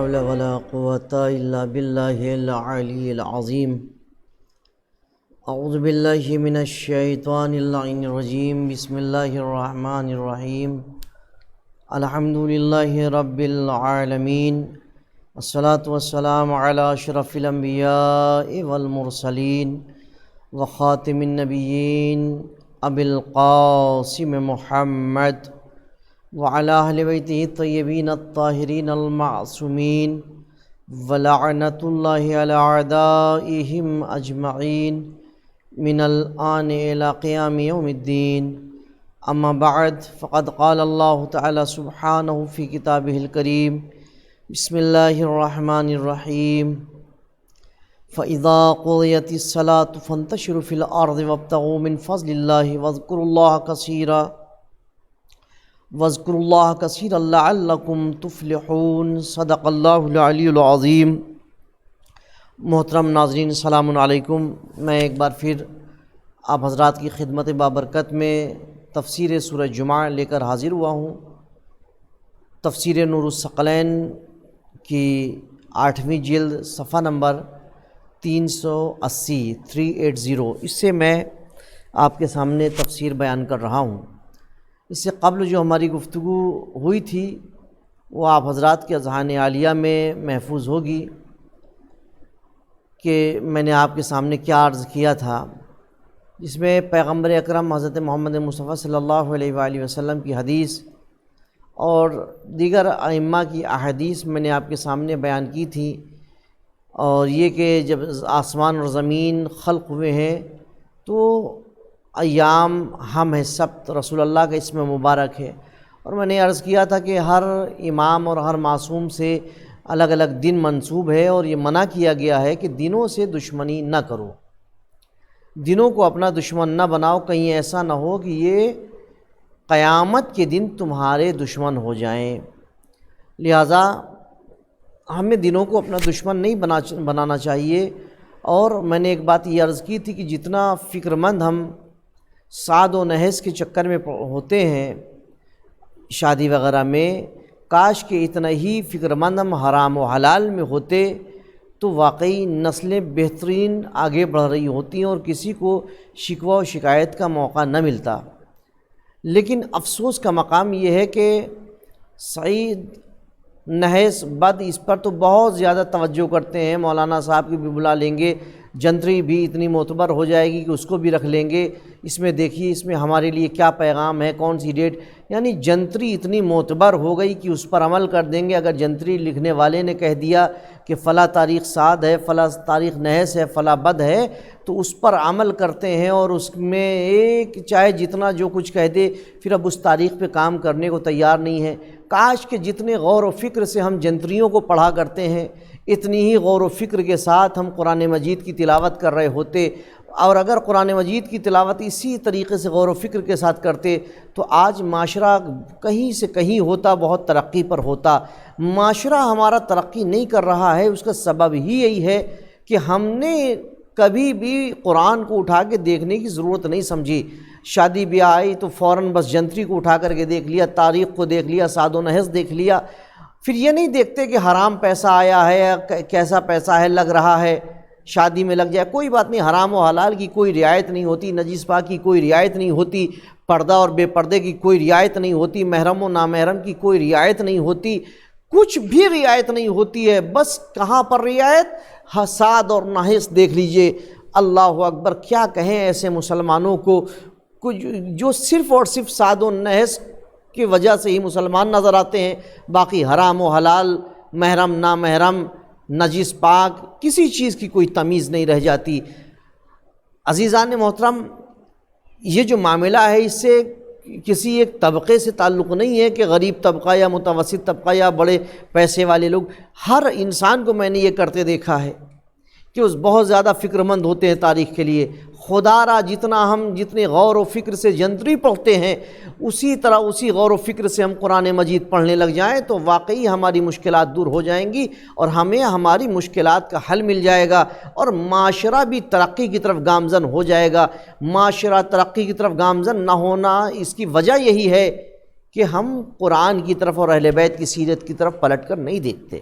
حول ولا قوة إلا بالله العلي العظيم. أعوذ بالله من الشيطان اللعين الرجيم. بسم الله الرحمن الرحيم. الحمد لله رب العالمين، والصلاة والسلام على أشرف الأنبياء والمرسلين وخاتم النبيين أبي القاسم محمد وعلى أهل بيته الطيبين الطاهرين المعصومين ولعنة الله على أعدائهم أجمعين من الآن إلى قيام يوم الدين. أما بعد، فقد قال الله تعالى سبحانه في كتابه الكريم: بسم الله الرحمن الرحيم. فإذا قضيت الصلاة فانتشروا في الأرض وابتغوا من فضل الله واذكروا الله كثيرا لعلكم تفلحون. صدق اللہ العلی العظیم. محترم ناظرین، السلام علیکم. میں ایک بار پھر آپ حضرات کی خدمت بابرکت میں تفسیر سورہ جمعہ لے کر حاضر ہوا ہوں. تفسیر نور الثقلین کی 8ویں جلد صفحہ نمبر 380 اس سے میں آپ کے سامنے تفسیر بیان کر رہا ہوں. اس سے قبل جو ہماری گفتگو ہوئی تھی وہ آپ حضرات کے اذہان عالیہ میں محفوظ ہوگی کہ میں نے آپ کے سامنے کیا عرض کیا تھا، جس میں پیغمبر اکرم حضرت محمد مصطفیٰ صلی اللہ علیہ وآلہ وسلم کی حدیث اور دیگر ائمہ کی احادیث میں نے آپ کے سامنے بیان کی تھی. اور یہ کہ جب آسمان اور زمین خلق ہوئے ہیں تو ایام ہم ہے سبت رسول اللہ کا اسم مبارک ہے. اور میں نے عرض کیا تھا کہ ہر امام اور ہر معصوم سے الگ الگ دن منسوب ہے، اور یہ منع کیا گیا ہے کہ دنوں سے دشمنی نہ کرو، دنوں کو اپنا دشمن نہ بناؤ، کہیں ایسا نہ ہو کہ یہ قیامت کے دن تمہارے دشمن ہو جائیں. لہذا ہمیں دنوں کو اپنا دشمن نہیں بنانا چاہیے. اور میں نے ایک بات یہ عرض کی تھی کہ جتنا فکر مند ہم سعد و نحس کے چکر میں ہوتے ہیں شادی وغیرہ میں، کاش کہ اتنا ہی فکر مند ہم حرام و حلال میں ہوتے تو واقعی نسلیں بہترین آگے بڑھ رہی ہوتی ہیں اور کسی کو شکوہ و شکایت کا موقع نہ ملتا. لیکن افسوس کا مقام یہ ہے کہ سعید نحس بد اس پر تو بہت زیادہ توجہ کرتے ہیں. مولانا صاحب کی بھی بلا لیں گے، جنتری بھی اتنی معتبر ہو جائے گی کہ اس کو بھی رکھ لیں گے، اس میں دیکھیے اس میں ہمارے لیے کیا پیغام ہے، کون سی ڈیٹ. یعنی جنتری اتنی معتبر ہو گئی کہ اس پر عمل کر دیں گے. اگر جنتری لکھنے والے نے کہہ دیا کہ فلاں تاریخ سعد ہے، فلاں تاریخ نحس ہے، فلاں بد ہے، تو اس پر عمل کرتے ہیں اور اس میں ایک چاہے جتنا جو کچھ کہہ دے پھر اب اس تاریخ پہ کام کرنے کو تیار نہیں ہے. کاش کہ جتنے غور و فکر سے ہم جنتریوں کو پڑھا کرتے ہیں اتنی ہی غور و فکر کے ساتھ ہم قرآن مجید کی تلاوت کر رہے ہوتے. اور اگر قرآن مجید کی تلاوت اسی طریقے سے غور و فکر کے ساتھ کرتے تو آج معاشرہ کہیں سے کہیں ہوتا، بہت ترقی پر ہوتا. معاشرہ ہمارا ترقی نہیں کر رہا ہے، اس کا سبب ہی یہی ہے کہ ہم نے کبھی بھی قرآن کو اٹھا کے دیکھنے کی ضرورت نہیں سمجھی. شادی بیاہ آئی تو فوراً بس جنتری کو اٹھا کر کے دیکھ لیا، تاریخ کو دیکھ لیا، سعد و نحس دیکھ لیا. پھر یہ نہیں دیکھتے کہ حرام پیسہ آیا ہے، کیسا پیسہ ہے لگ رہا ہے، شادی میں لگ جائے. کوئی بات نہیں، حرام و حلال کی کوئی رعایت نہیں ہوتی، نجس پاک کی کوئی رعایت نہیں ہوتی، پردہ اور بے پردے کی کوئی رعایت نہیں ہوتی، محرم و نامحرم کی کوئی رعایت نہیں ہوتی، کچھ بھی رعایت نہیں ہوتی ہے. بس کہاں پر رعایت؟ سعد اور نحس دیکھ لیجئے. اللہ اکبر، کیا کہیں ایسے مسلمانوں کو جو صرف اور صرف سعد و نحس کی وجہ سے ہی مسلمان نظر آتے ہیں، باقی حرام و حلال، محرم نامحرم، نجس پاک، کسی چیز کی کوئی تمیز نہیں رہ جاتی. عزیزان محترم، یہ جو معاملہ ہے اس سے کسی ایک طبقے سے تعلق نہیں ہے کہ غریب طبقہ یا متوسط طبقہ یا بڑے پیسے والے لوگ. ہر انسان کو میں نے یہ کرتے دیکھا ہے کہ اس بہت زیادہ فکر مند ہوتے ہیں تاریخ کے لیے. خدا را جتنے غور و فکر سے جنتری پڑھتے ہیں اسی طرح اسی غور و فکر سے ہم قرآن مجید پڑھنے لگ جائیں تو واقعی ہماری مشکلات دور ہو جائیں گی اور ہمیں ہماری مشکلات کا حل مل جائے گا اور معاشرہ بھی ترقی کی طرف گامزن ہو جائے گا. معاشرہ ترقی کی طرف گامزن نہ ہونا اس کی وجہ یہی ہے کہ ہم قرآن کی طرف اور اہل بیت کی سیرت کی طرف پلٹ کر نہیں دیکھتے.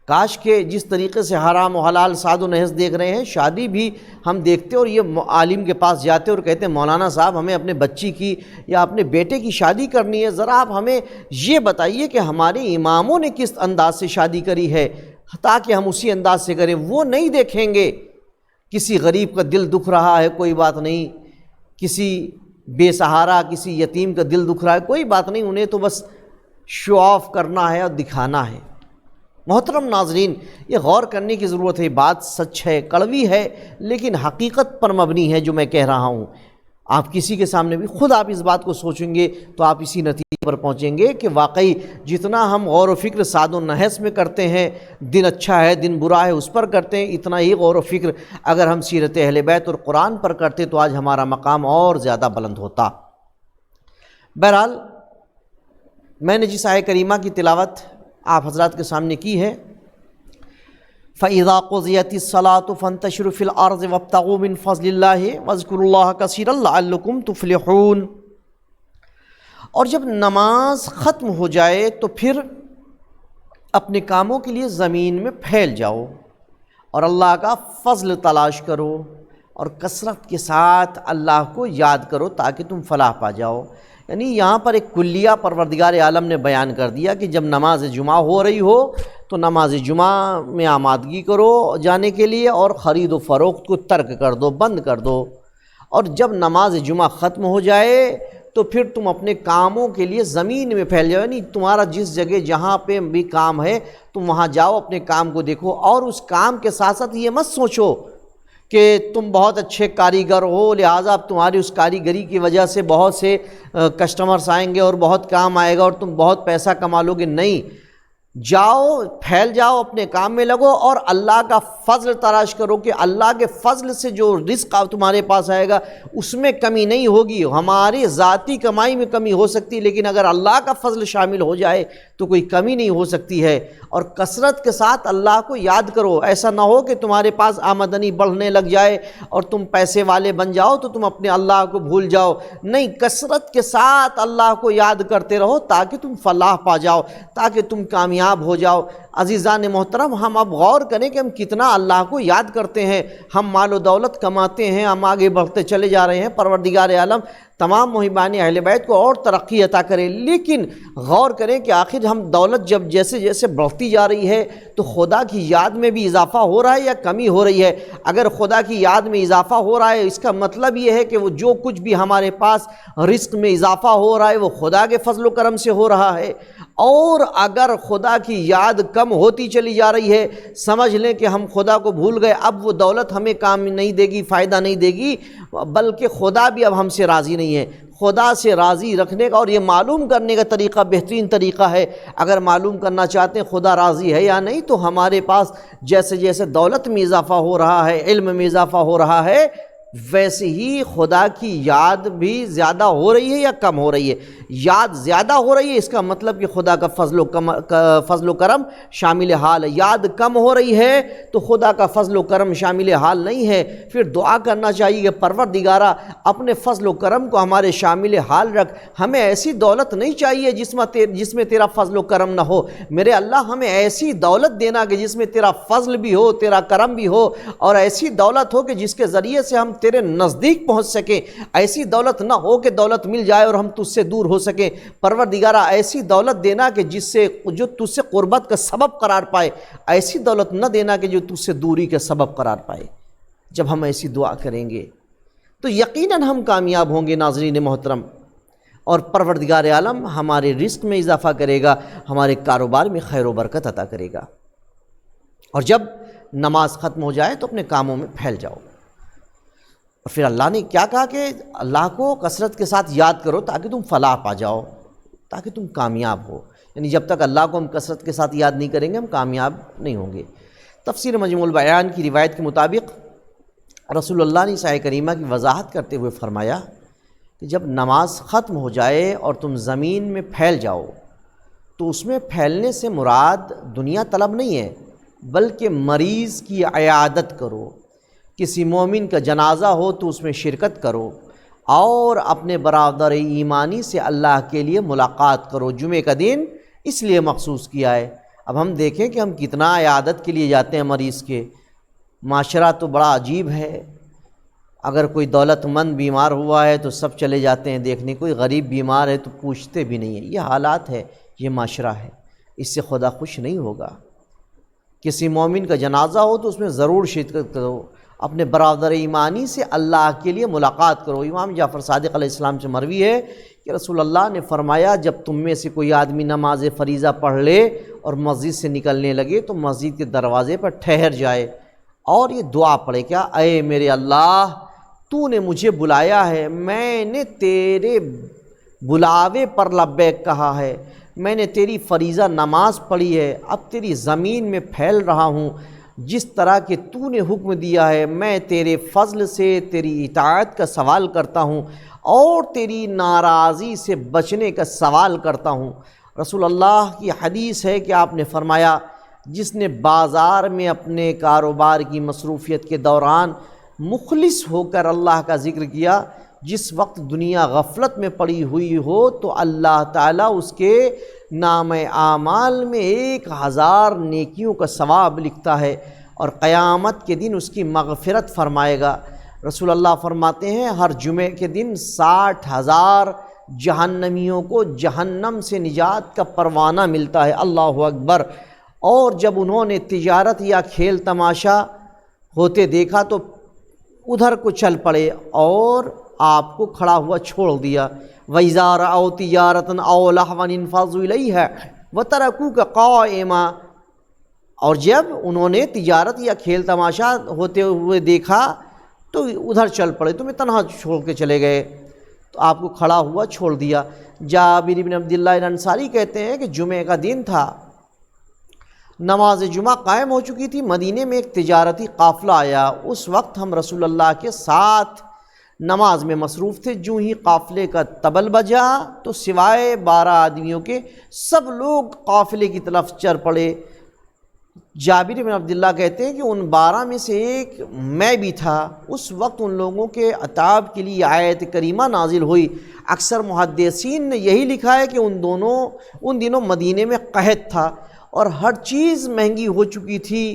کاش کہ جس طریقے سے حرام و حلال ساد و نحس دیکھ رہے ہیں، شادی بھی ہم دیکھتے اور یہ عالم کے پاس جاتے اور کہتے ہیں مولانا صاحب ہمیں اپنے بچی کی یا اپنے بیٹے کی شادی کرنی ہے، ذرا آپ ہمیں یہ بتائیے کہ ہمارے اماموں نے کس انداز سے شادی کری ہے تاکہ ہم اسی انداز سے کریں۔ وہ نہیں دیکھیں گے کسی غریب کا دل دکھ رہا ہے کوئی بات نہیں، کسی بے سہارا کسی یتیم کا دل دکھ رہا ہے کوئی بات نہیں، انہیں تو بس شو آف کرنا ہے اور دکھانا ہے۔ محترم ناظرین، یہ غور کرنے کی ضرورت ہے، بات سچ ہے، کڑوی ہے، لیکن حقیقت پر مبنی ہے جو میں کہہ رہا ہوں۔ آپ کسی کے سامنے بھی خود آپ اس بات کو سوچیں گے تو آپ اسی نتیجے پر پہنچیں گے کہ واقعی جتنا ہم غور و فکر ساد و نحس میں کرتے ہیں، دن اچھا ہے دن برا ہے اس پر کرتے ہیں، اتنا ہی غور و فکر اگر ہم سیرت اہل بیت اور قرآن پر کرتے تو آج ہمارا مقام اور زیادہ بلند ہوتا۔ بہرحال میں نے جس آیہ کریمہ کی تلاوت آپ حضرات کے سامنے کی ہے، فَإِذَا قُضِيَتِ الصَّلَاةُ فَانتَشِرُوا فِي الْأَرْضِ وَابْتَغُوا مِنْ فَضْلِ اللَّهِ وَاذْكُرُوا اللَّهَ كَثِيرًا لَعَلَّكُمْ تُفْلِحُونَ۔ اور جب نماز ختم ہو جائے تو پھر اپنے کاموں کے لیے زمین میں پھیل جاؤ اور اللہ کا فضل تلاش کرو اور کثرت کے ساتھ اللہ کو یاد کرو تاکہ تم فلاح پا جاؤ۔ یعنی یہاں پر ایک کلیہ پروردگار عالم نے بیان کر دیا کہ جب نماز جمعہ ہو رہی ہو تو نماز جمعہ میں آمادگی کرو جانے کے لیے اور خرید و فروخت کو ترک کر دو، بند کر دو، اور جب نماز جمعہ ختم ہو جائے تو پھر تم اپنے کاموں کے لیے زمین میں پھیل جاؤ، یعنی تمہارا جس جگہ جہاں پہ بھی کام ہے تم وہاں جاؤ، اپنے کام کو دیکھو، اور اس کام کے ساتھ ساتھ یہ مت سوچو کہ تم بہت اچھے کاریگر ہو لہٰذا اب تمہاری اس کاریگری کی وجہ سے بہت سے کسٹمرز آئیں گے اور بہت کام آئے گا اور تم بہت پیسہ کما لو گے۔ نہیں، جاؤ پھیل جاؤ اپنے کام میں لگو اور اللہ کا فضل تلاش کرو کہ اللہ کے فضل سے جو رزق تمہارے پاس آئے گا اس میں کمی نہیں ہوگی۔ ہماری ذاتی کمائی میں کمی ہو سکتی لیکن اگر اللہ کا فضل شامل ہو جائے تو کوئی کمی نہیں ہو سکتی ہے۔ اور کثرت کے ساتھ اللہ کو یاد کرو، ایسا نہ ہو کہ تمہارے پاس آمدنی بڑھنے لگ جائے اور تم پیسے والے بن جاؤ تو تم اپنے اللہ کو بھول جاؤ۔ نہیں، کثرت کے ساتھ اللہ کو یاد کرتے رہو تاکہ تم فلاح پا جاؤ، تاکہ تم کامیاب ہو جاؤ۔ عزیزان محترم، ہم اب غور کریں کہ ہم کتنا اللہ کو یاد کرتے ہیں۔ ہم مال و دولت کماتے ہیں، ہم آگے بڑھتے چلے جا رہے ہیں، پروردگار عالم تمام محبان اہل بیت کو اور ترقی عطا کرے، لیکن غور کریں کہ آخر ہم دولت جب جیسے جیسے بڑھتی جا رہی ہے تو خدا کی یاد میں بھی اضافہ ہو رہا ہے یا کمی ہو رہی ہے؟ اگر خدا کی یاد میں اضافہ ہو رہا ہے اس کا مطلب یہ ہے کہ وہ جو کچھ بھی ہمارے پاس رزق میں اضافہ ہو رہا ہے وہ خدا کے فضل و کرم سے ہو رہا ہے، اور اگر خدا کی یاد کم ہوتی چلی جا رہی ہے، سمجھ لیں کہ ہم خدا کو بھول گئے، اب وہ دولت ہمیں کام نہیں دے گی، فائدہ نہیں دے گی، بلکہ خدا بھی اب ہم سے راضی نہیں ہے۔ خدا سے راضی رکھنے کا اور یہ معلوم کرنے کا طریقہ بہترین طریقہ ہے، اگر معلوم کرنا چاہتے ہیں خدا راضی ہے یا نہیں تو ہمارے پاس جیسے جیسے دولت میں اضافہ ہو رہا ہے، علم میں اضافہ ہو رہا ہے، ویسے ہی خدا کی یاد بھی زیادہ ہو رہی ہے یا کم ہو رہی ہے؟ یاد زیادہ ہو رہی ہے، اس کا مطلب کہ خدا کا فضل و کرم شامل حال ہے۔ یاد کم ہو رہی ہے تو خدا کا فضل و کرم شامل حال نہیں ہے۔ پھر دعا کرنا چاہیے کہ پروردگارہ اپنے فضل و کرم کو ہمارے شامل حال رکھ، ہمیں ایسی دولت نہیں چاہیے جس میں تیرا فضل و کرم نہ ہو، میرے اللہ ہمیں ایسی دولت دینا کہ جس میں تیرا فضل بھی ہو، تیرا کرم بھی ہو، اور ایسی دولت ہو کہ جس کے ذریعے سے ہم تیرے نزدیک پہنچ سکیں، ایسی دولت نہ ہو کہ دولت مل جائے اور ہم تجھ سے دور ہو سکیں۔ پروردگارہ ایسی دولت دینا کہ جو تجھ سے قربت کا سبب قرار پائے، ایسی دولت نہ دینا کہ جو تجھ سے دوری کا سبب قرار پائے۔ جب ہم ایسی دعا کریں گے تو یقیناً ہم کامیاب ہوں گے ناظرین محترم، اور پروردگار عالم ہمارے رزق میں اضافہ کرے گا، ہمارے کاروبار میں خیر و برکت عطا کرے گا۔ اور جب نماز ختم ہو جائے تو اپنے کاموں میں پھیل جاؤ۔ اور پھر اللہ نے کیا کہا کہ اللہ کو کثرت کے ساتھ یاد کرو تاکہ تم فلاح پا جاؤ، تاکہ تم کامیاب ہو۔ یعنی جب تک اللہ کو ہم کثرت کے ساتھ یاد نہیں کریں گے ہم کامیاب نہیں ہوں گے۔ تفسیر مجموع البیان کی روایت کے مطابق رسول اللہ نے اس آیہ کریمہ کی وضاحت کرتے ہوئے فرمایا کہ جب نماز ختم ہو جائے اور تم زمین میں پھیل جاؤ تو اس میں پھیلنے سے مراد دنیا طلب نہیں ہے، بلکہ مریض کی عیادت کرو، کسی مومن کا جنازہ ہو تو اس میں شرکت کرو، اور اپنے برادر ایمانی سے اللہ کے لیے ملاقات کرو۔ جمعہ کا دن اس لیے مخصوص کیا ہے، اب ہم دیکھیں کہ ہم کتنا عیادت کے لیے جاتے ہیں مریض کے. معاشرہ تو بڑا عجیب ہے. اگر کوئی دولت مند بیمار ہوا ہے تو سب چلے جاتے ہیں دیکھنے, کوئی غریب بیمار ہے تو پوچھتے بھی نہیں ہیں. یہ حالات ہے, یہ معاشرہ ہے. اس سے خدا خوش نہیں ہوگا. کسی مومن کا جنازہ ہو تو اس میں ضرور شرکت کرو, اپنے برادر ایمانی سے اللہ کے لیے ملاقات کرو. امام جعفر صادق علیہ السلام سے مروی ہے کہ رسول اللہ نے فرمایا, جب تم میں سے کوئی آدمی نماز فریضہ پڑھ لے اور مسجد سے نکلنے لگے تو مسجد کے دروازے پر ٹھہر جائے اور یہ دعا پڑھے, کیا, اے میرے اللہ, تو نے مجھے بلایا ہے, میں نے تیرے بلاوے پر لبیک کہا ہے, میں نے تیری فریضہ نماز پڑھی ہے, اب تیری زمین میں پھیل رہا ہوں, جس طرح کہ تو نے حکم دیا ہے میں تیرے فضل سے تیری اطاعت کا سوال کرتا ہوں اور تیری ناراضی سے بچنے کا سوال کرتا ہوں. رسول اللہ کی حدیث ہے کہ آپ نے فرمایا, جس نے بازار میں اپنے کاروبار کی مصروفیت کے دوران مخلص ہو کر اللہ کا ذکر کیا, جس وقت دنیا غفلت میں پڑی ہوئی ہو تو اللہ تعالیٰ اس کے نام اعمال میں 1000 نیکیوں کا ثواب لکھتا ہے اور قیامت کے دن اس کی مغفرت فرمائے گا. رسول اللہ فرماتے ہیں, ہر جمعے کے دن 60,000 جہنمیوں کو جہنم سے نجات کا پروانہ ملتا ہے. اللہ اکبر. اور جب انہوں نے تجارت یا کھیل تماشا ہوتے دیکھا تو ادھر کو چل پڑے اور آپ کو کھڑا ہوا چھوڑ دیا. وَإِذَا رَأَوْا تِجَارَةً أَوْ لَهْوًا انفضوا إِلَيْهَا وَتَرَكُوكَ قَائِمًا. اور جب انہوں نے تجارت یا کھیل تماشا ہوتے ہوئے دیکھا تو ادھر چل پڑے, تمہیں تنہا چھوڑ کے چلے گئے, تو آپ کو کھڑا ہوا چھوڑ دیا. جابر بن عبداللہ الانصاری کہتے ہیں کہ جمعہ کا دن تھا, نماز جمعہ قائم ہو چکی تھی, مدینے میں ایک تجارتی قافلہ آیا. اس وقت ہم رسول اللہ کے ساتھ نماز میں مصروف تھے. جو ہی قافلے کا طبل بجا تو سوائے 12 آدمیوں کے سب لوگ قافلے کی طرف چل پڑے. جابر بن عبداللہ کہتے ہیں کہ ان 12 میں سے ایک میں بھی تھا. اس وقت ان لوگوں کے عتاب کے لیے آیت کریمہ نازل ہوئی. اکثر محدثین نے یہی لکھا ہے کہ ان دنوں مدینے میں قحط تھا اور ہر چیز مہنگی ہو چکی تھی.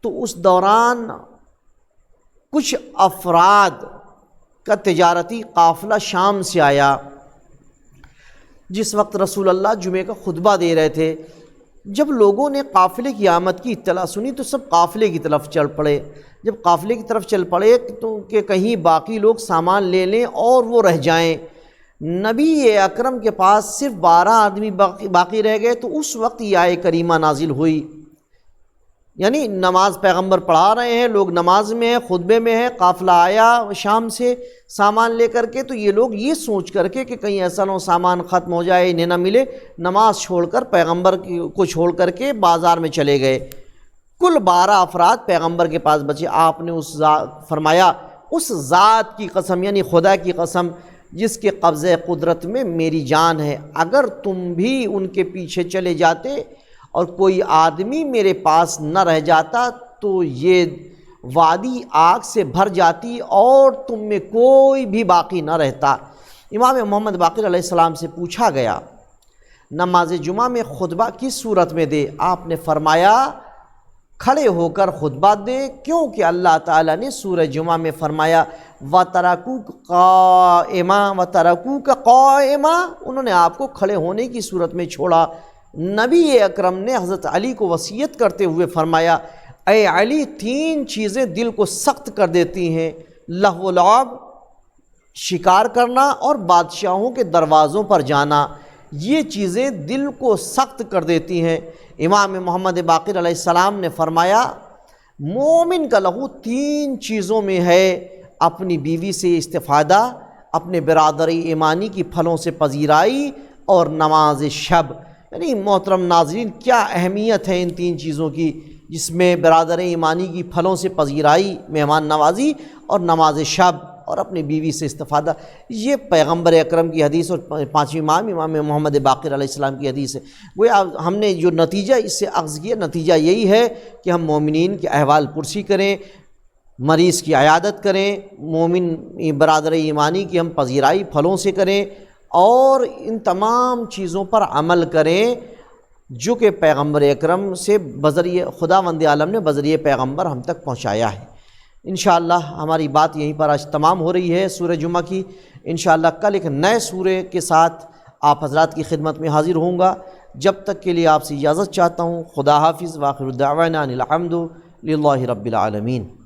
تو اس دوران کچھ افراد کا تجارتی قافلہ شام سے آیا. جس وقت رسول اللہ جمعے کا خطبہ دے رہے تھے, جب لوگوں نے قافلے کی آمد کی اطلاع سنی تو سب قافلے کی طرف چل پڑے. جب قافلے کی طرف چل پڑے تو کہ کہیں باقی لوگ سامان لے لیں اور وہ رہ جائیں. نبی اکرم کے پاس صرف 12 آدمی باقی رہ گئے. تو اس وقت یہ آیت کریمہ نازل ہوئی. یعنی نماز پیغمبر پڑھا رہے ہیں, لوگ نماز میں ہیں, خطبے میں ہیں, قافلہ آیا شام سے سامان لے کر کے, تو یہ لوگ یہ سوچ کر کے کہ کہیں ایسا نہ ہو سامان ختم ہو جائے, انہیں نہ ملے, نماز چھوڑ کر پیغمبر کو چھوڑ کر کے بازار میں چلے گئے. کل 12 افراد پیغمبر کے پاس بچے. آپ نے فرمایا, اس ذات کی قسم, یعنی خدا کی قسم, جس کے قبضہ قدرت میں میری جان ہے, اگر تم بھی ان کے پیچھے چلے جاتے اور کوئی آدمی میرے پاس نہ رہ جاتا تو یہ وادی آگ سے بھر جاتی اور تم میں کوئی بھی باقی نہ رہتا. امام محمد باقر علیہ السلام سے پوچھا گیا, نماز جمعہ میں خطبہ کس صورت میں دے؟ آپ نے فرمایا, کھڑے ہو کر خطبہ دے, کیونکہ اللہ تعالیٰ نے سورہ جمعہ میں فرمایا وَتَرَكُوكَ قَائِمًا, انہوں نے آپ کو کھڑے ہونے کی صورت میں چھوڑا. نبی اکرم نے حضرت علی کو وصیت کرتے ہوئے فرمایا, اے علی, 3 چیزیں دل کو سخت کر دیتی ہیں, لہو و لعب, شکار کرنا اور بادشاہوں کے دروازوں پر جانا. یہ چیزیں دل کو سخت کر دیتی ہیں. امام محمد باقر علیہ السلام نے فرمایا, مومن کا لہو 3 چیزوں میں ہے, اپنی بیوی سے استفادہ, اپنے برادری ایمانی کی پھلوں سے پذیرائی اور نماز شب. یعنی محترم ناظرین, کیا اہمیت ہے ان 3 چیزوں کی, جس میں برادر ایمانی کی پھلوں سے پذیرائی, مہمان نوازی اور نماز شب اور اپنی بیوی سے استفادہ. یہ پیغمبر اکرم کی حدیث اور 5ویں امام محمد باقر علیہ السلام کی حدیث ہے. گویا ہم نے جو نتیجہ اس سے اخذ کیا, نتیجہ یہی ہے کہ ہم مومنین کے احوال پرسی کریں, مریض کی عیادت کریں, مومن برادر ایمانی کی ہم پذیرائی پھلوں سے کریں اور ان تمام چیزوں پر عمل کریں جو کہ پیغمبر اکرم سے بذریعہ خداوند عالم نے بذریعہ پیغمبر ہم تک پہنچایا ہے۔ انشاءاللہ ہماری بات یہیں پر آج تمام ہو رہی ہے سورہ جمعہ کی۔ انشاءاللہ کل ایک نئے سورے کے ساتھ آپ حضرات کی خدمت میں حاضر ہوں گا۔ جب تک کے لیے آپ سے اجازت چاہتا ہوں۔ خدا حافظ، وآخر دعوانا ان الحمد للہ رب العالمین۔